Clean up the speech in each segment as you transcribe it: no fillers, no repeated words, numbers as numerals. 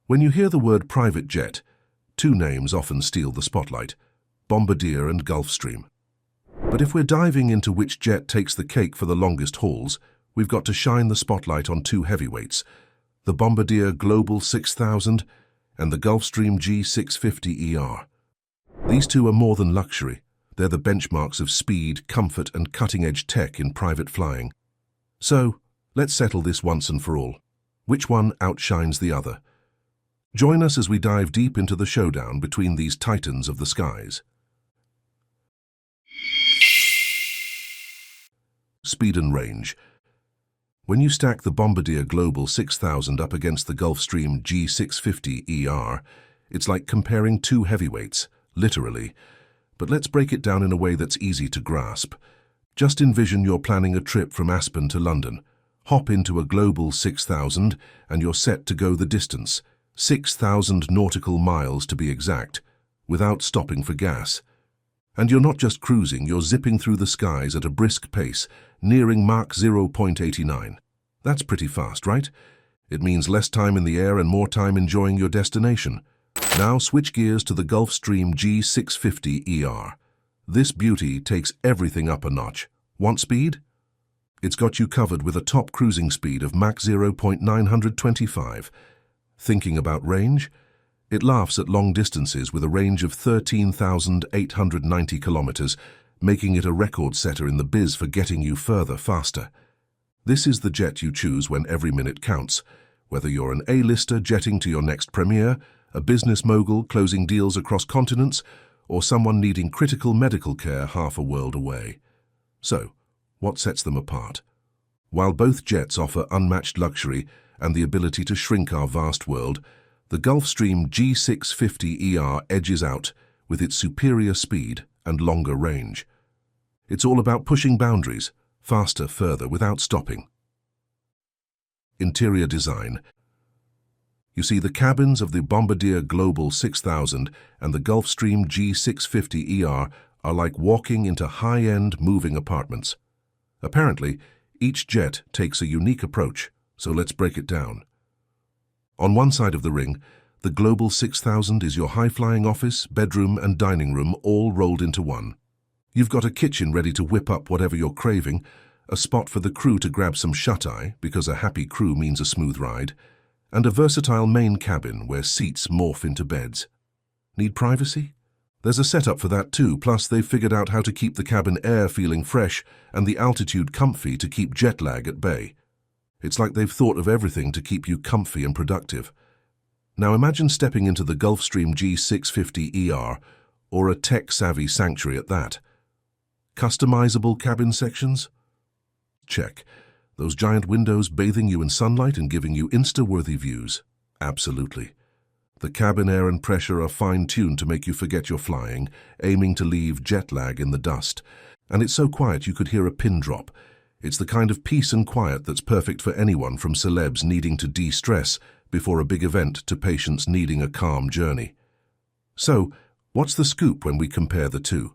When you hear the word private jet, two names often steal the spotlight: Bombardier and Gulfstream. But if we're diving into which jet takes the cake for the longest hauls, we've got to shine the spotlight on two heavyweights, the Bombardier Global 6000 and the Gulfstream G650ER. These two are more than luxury. They're the benchmarks of speed, comfort, and cutting-edge tech in private flying. So, let's settle this once and for all. Which one outshines the other? Join us as we dive deep into the showdown between these titans of the skies. Speed and range. When you stack the Bombardier Global 6000 up against the Gulfstream G650ER, it's like comparing two heavyweights, literally. But let's break it down in a way that's easy to grasp. Just envision you're planning a trip from Aspen to London. Hop into a Global 6000 and you're set to go the distance, 6,000 nautical miles to be exact, without stopping for gas. And you're not just cruising, you're zipping through the skies at a brisk pace, nearing Mach 0.89. That's pretty fast, right? It means less time in the air and more time enjoying your destination. Now switch gears to the Gulfstream G650ER. This beauty takes everything up a notch. Want speed? It's got you covered with a top cruising speed of Mach 0.925. Thinking about range? It laughs at long distances with a range of 13,890 kilometers, making it a record setter in the biz for getting you further faster. This is the jet you choose when every minute counts, whether you're an A-lister jetting to your next premiere, a business mogul closing deals across continents, or someone needing critical medical care half a world away. So, what sets them apart? While both jets offer unmatched luxury and the ability to shrink our vast world, the Gulfstream G650ER edges out with its superior speed and longer range. It's all about pushing boundaries, faster, further, without stopping. Interior design. You see, the cabins of the Bombardier Global 6000 and the Gulfstream G650ER are like walking into high-end moving apartments. Apparently, each jet takes a unique approach, so let's break it down. On one side of the ring, the Global 6000 is your high-flying office, bedroom, and dining room all rolled into one. You've got a kitchen ready to whip up whatever you're craving, a spot for the crew to grab some shut-eye, because a happy crew means a smooth ride, and a versatile main cabin where seats morph into beds. Need privacy? There's a setup for that too, plus they've figured out how to keep the cabin air feeling fresh and the altitude comfy to keep jet lag at bay. It's like they've thought of everything to keep you comfy and productive. Now imagine stepping into the Gulfstream G650ER, or a tech-savvy sanctuary at that. Customizable cabin sections? Check. Those giant windows bathing you in sunlight and giving you Insta-worthy views? Absolutely. The cabin air and pressure are fine-tuned to make you forget you're flying, aiming to leave jet lag in the dust. And it's so quiet you could hear a pin drop. It's the kind of peace and quiet that's perfect for anyone from celebs needing to de-stress before a big event to patients needing a calm journey. So, what's the scoop when we compare the two?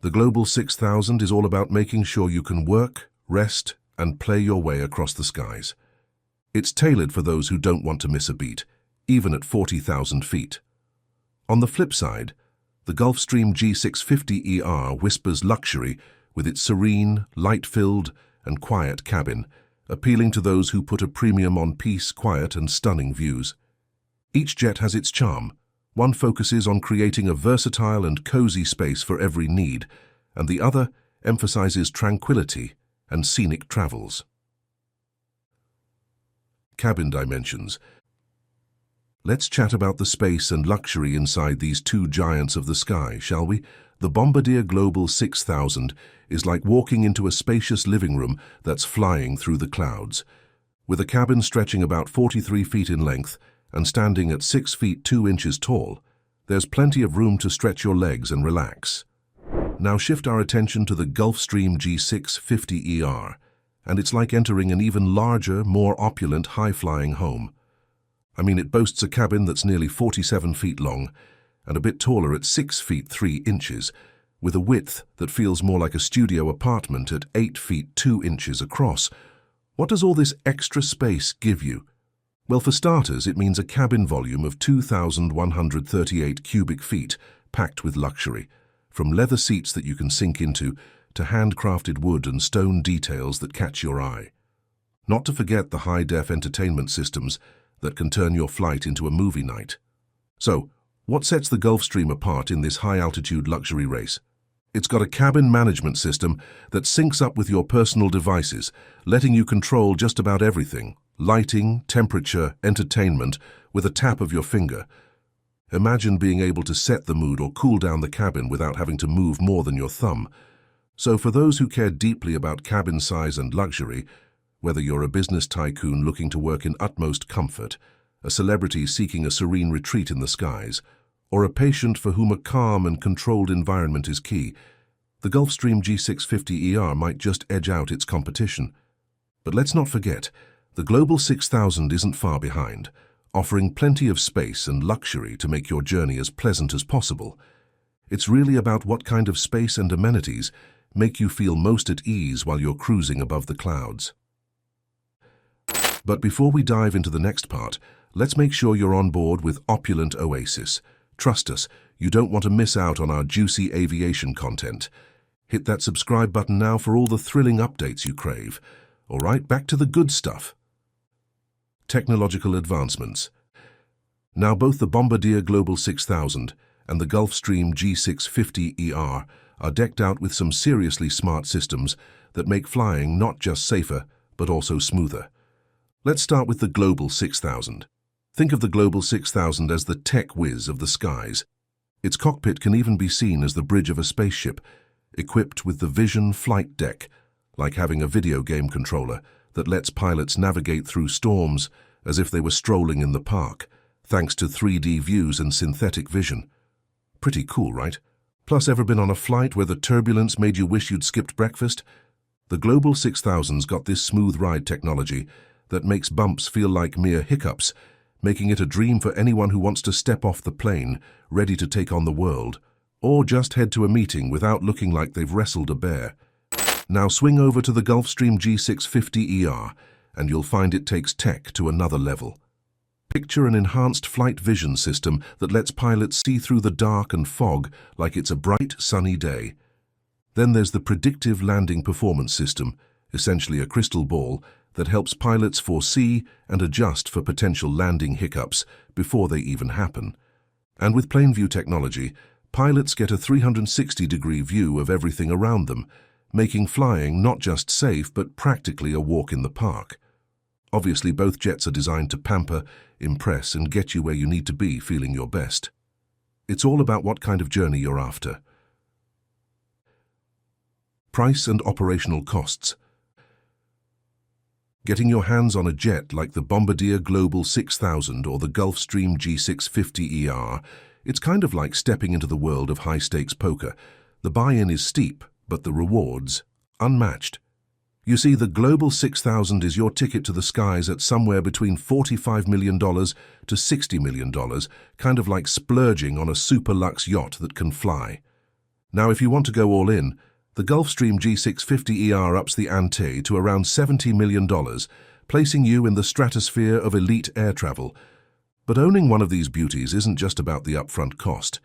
The Global 6000 is all about making sure you can work, rest, and play your way across the skies. It's tailored for those who don't want to miss a beat, even at 40,000 feet. On the flip side, the Gulfstream G650ER whispers luxury with its serene, light-filled, and quiet cabin, appealing to those who put a premium on peace, quiet, and stunning views. Each jet has its charm. One focuses on creating a versatile and cozy space for every need, and the other emphasizes tranquility and scenic travels. Cabin dimensions. Let's chat about the space and luxury inside these two giants of the sky, shall we? The Bombardier Global 6000 is like walking into a spacious living room that's flying through the clouds. With a cabin stretching about 43 feet in length and standing at 6 feet 2 inches tall, there's plenty of room to stretch your legs and relax. Now shift our attention to the Gulfstream G650ER, and it's like entering an even larger, more opulent, high-flying home. I mean, it boasts a cabin that's nearly 47 feet long and a bit taller at 6 feet 3 inches, with a width that feels more like a studio apartment at 8 feet 2 inches across. What does all this extra space give you? Well, for starters, it means a cabin volume of 2,138 cubic feet, packed with luxury, from leather seats that you can sink into to handcrafted wood and stone details that catch your eye. Not to forget the high-def entertainment systems that can turn your flight into a movie night. So, what sets the Gulfstream apart in this high-altitude luxury race? It's got a cabin management system that syncs up with your personal devices, letting you control just about everything: lighting, temperature, entertainment, with a tap of your finger. Imagine being able to set the mood or cool down the cabin without having to move more than your thumb. So for those who care deeply about cabin size and luxury, whether you're a business tycoon looking to work in utmost comfort, a celebrity seeking a serene retreat in the skies, or a patient for whom a calm and controlled environment is key, the Gulfstream G650ER might just edge out its competition. But let's not forget, the Global 6000 isn't far behind, offering plenty of space and luxury to make your journey as pleasant as possible. It's really about what kind of space and amenities make you feel most at ease while you're cruising above the clouds. But before we dive into the next part, let's make sure you're on board with Opulent Oasis. Trust us, you don't want to miss out on our juicy aviation content. Hit that subscribe button now for all the thrilling updates you crave. All right, back to the good stuff. Technological advancements. Now both the Bombardier Global 6000 and the Gulfstream G650ER are decked out with some seriously smart systems that make flying not just safer, but also smoother. Let's start with the Global 6000. Think of the Global 6000 as the tech whiz of the skies. Its cockpit can even be seen as the bridge of a spaceship, equipped with the Vision flight deck, like having a video game controller that lets pilots navigate through storms as if they were strolling in the park, thanks to 3D views and synthetic vision. Pretty cool, right? Plus, ever been on a flight where the turbulence made you wish you'd skipped breakfast? The Global 6000's got this smooth ride technology that makes bumps feel like mere hiccups, making it a dream for anyone who wants to step off the plane, ready to take on the world, or just head to a meeting without looking like they've wrestled a bear. Now swing over to the Gulfstream G650ER, and you'll find it takes tech to another level. Picture an enhanced flight vision system that lets pilots see through the dark and fog like it's a bright, sunny day. Then there's the predictive landing performance system, essentially a crystal ball, that helps pilots foresee and adjust for potential landing hiccups before they even happen. And with plain view technology, pilots get a 360-degree view of everything around them, making flying not just safe but practically a walk in the park. Obviously, both jets are designed to pamper, impress, and get you where you need to be feeling your best. It's all about what kind of journey you're after. Price and operational costs. Getting your hands on a jet like the Bombardier Global 6000 or the Gulfstream G650ER, it's kind of like stepping into the world of high-stakes poker. The buy-in is steep, but the rewards, unmatched. You see, the Global 6000 is your ticket to the skies at somewhere between $45 million to $60 million, kind of like splurging on a super luxe yacht that can fly. Now, if you want to go all in, the Gulfstream G650ER ups the ante to around $70 million, placing you in the stratosphere of elite air travel. But owning one of these beauties isn't just about the upfront cost.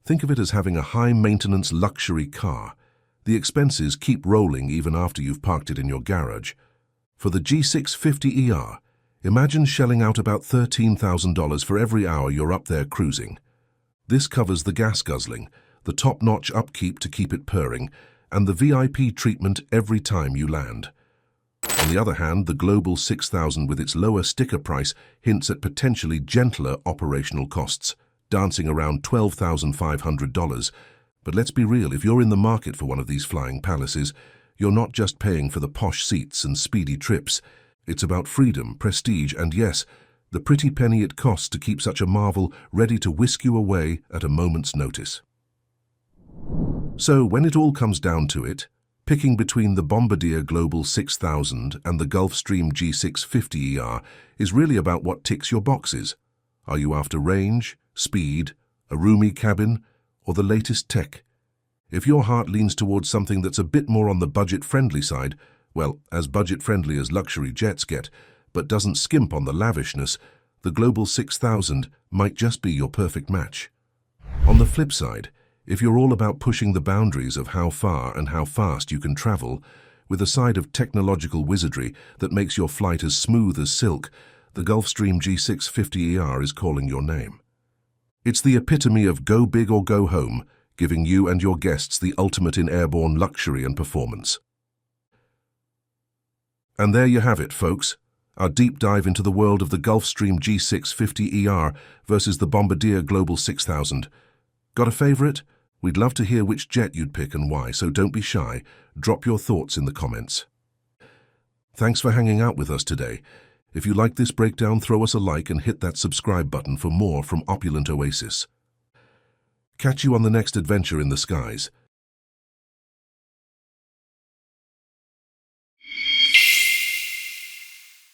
Think of it as having a high-maintenance luxury car. The expenses keep rolling even after you've parked it in your garage. For the G650ER, imagine shelling out about $13,000 for every hour you're up there cruising. This covers the gas guzzling, the top-notch upkeep to keep it purring, and the VIP treatment every time you land. On the other hand, the Global 6000 with its lower sticker price hints at potentially gentler operational costs, dancing around $12,500. But let's be real, if you're in the market for one of these flying palaces, you're not just paying for the posh seats and speedy trips. It's about freedom, prestige, and yes, the pretty penny it costs to keep such a marvel ready to whisk you away at a moment's notice. So, when it all comes down to it, picking between the Bombardier Global 6000 and the Gulfstream G650ER is really about what ticks your boxes. Are you after range, speed, a roomy cabin, or the latest tech? If your heart leans towards something that's a bit more on the budget-friendly side, well, as budget-friendly as luxury jets get, but doesn't skimp on the lavishness, the Global 6000 might just be your perfect match. On the flip side, if you're all about pushing the boundaries of how far and how fast you can travel, with a side of technological wizardry that makes your flight as smooth as silk, the Gulfstream G650ER is calling your name. It's the epitome of go big or go home, giving you and your guests the ultimate in airborne luxury and performance. And there you have it, folks. Our deep dive into the world of the Gulfstream G650ER versus the Bombardier Global 6000. Got a favorite? We'd love to hear which jet you'd pick and why, so don't be shy. Drop your thoughts in the comments. Thanks for hanging out with us today. If you liked this breakdown, throw us a like and hit that subscribe button for more from Opulent Oasis. Catch you on the next adventure in the skies.